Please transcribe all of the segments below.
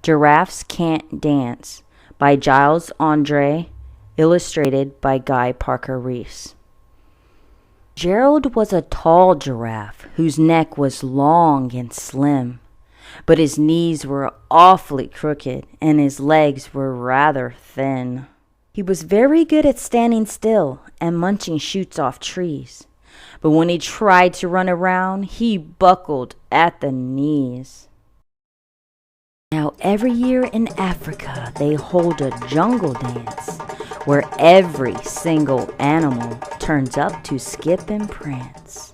Giraffes Can't Dance by Giles Andre, illustrated by Guy Parker Reese. Gerald was a tall giraffe whose neck was long and slim, but his knees were awfully crooked and his legs were rather thin. He was very good at standing still and munching shoots off trees, but when he tried to run around, he buckled at the knees. Now every year in Africa they hold a jungle dance where every single animal turns up to skip and prance.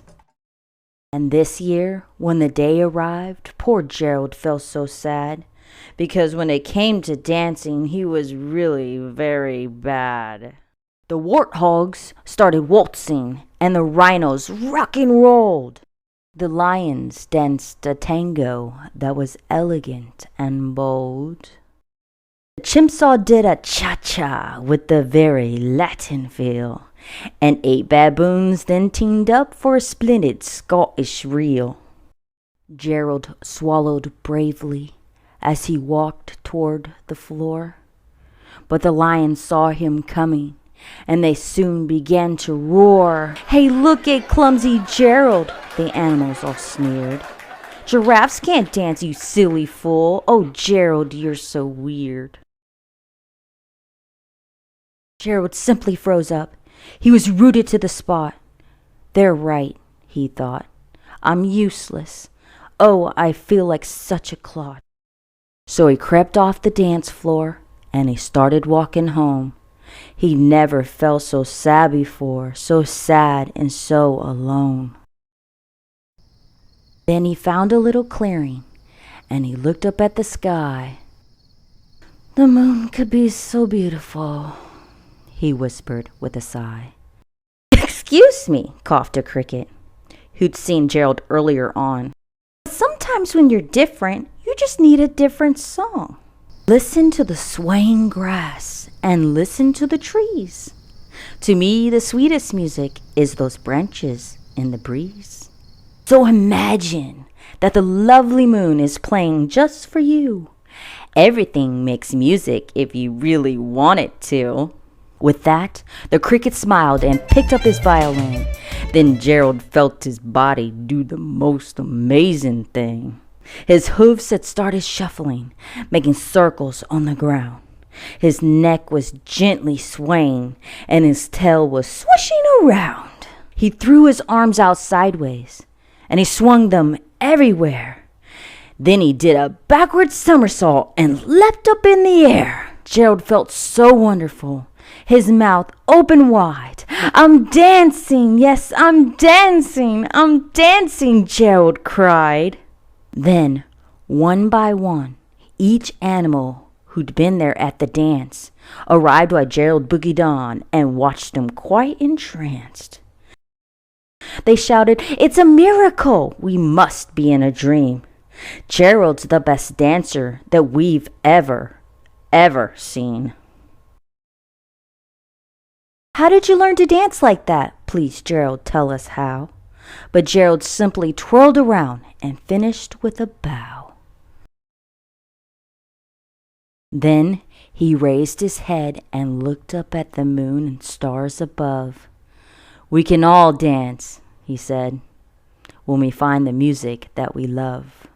And this year, when the day arrived, poor Gerald felt so sad, because when it came to dancing, he was really very bad. The warthogs started waltzing, and the rhinos rock and rolled. The lions danced a tango that was elegant and bold. The chimps all did a cha-cha with the very Latin feel, and 8 baboons then teamed up for a splendid Scottish reel. Gerald swallowed bravely as he walked toward the floor, but the lions saw him coming, and they soon began to roar. "Hey, look at clumsy Gerald," the animals all sneered. "Giraffes can't dance, you silly fool. Oh, Gerald, you're so weird." Gerald simply froze up. He was rooted to the spot. "They're right," he thought. "I'm useless. Oh, I feel like such a clod." So he crept off the dance floor and he started walking home. He never felt so sad before, so sad and so alone. Then he found a little clearing and he looked up at the sky. "The moon could be so beautiful," he whispered with a sigh. "Excuse me," coughed a cricket, who'd seen Gerald earlier on. "Sometimes when you're different, you just need a different song. Listen to the swaying grass and listen to the trees. To me, the sweetest music is those branches in the breeze. So imagine that the lovely moon is playing just for you. Everything makes music if you really want it to." With that, the cricket smiled and picked up his violin. Then Gerald felt his body do the most amazing thing. His hooves had started shuffling, making circles on the ground. His neck was gently swaying, and his tail was swishing around. He threw his arms out sideways, and he swung them everywhere. Then he did a backward somersault and leapt up in the air. Gerald felt so wonderful. His mouth open wide. "I'm dancing, yes, I'm dancing, Gerald cried. Then, one by one, each animal who'd been there at the dance arrived while Gerald boogied on and watched them quite entranced. They shouted, "It's a miracle! We must be in a dream. Gerald's the best dancer that we've ever seen." "How did you learn to dance like that? Please, Gerald, tell us how." But Gerald simply twirled around and finished with a bow. Then he raised his head and looked up at the moon and stars above. "We can all dance," he said, "when we find the music that we love."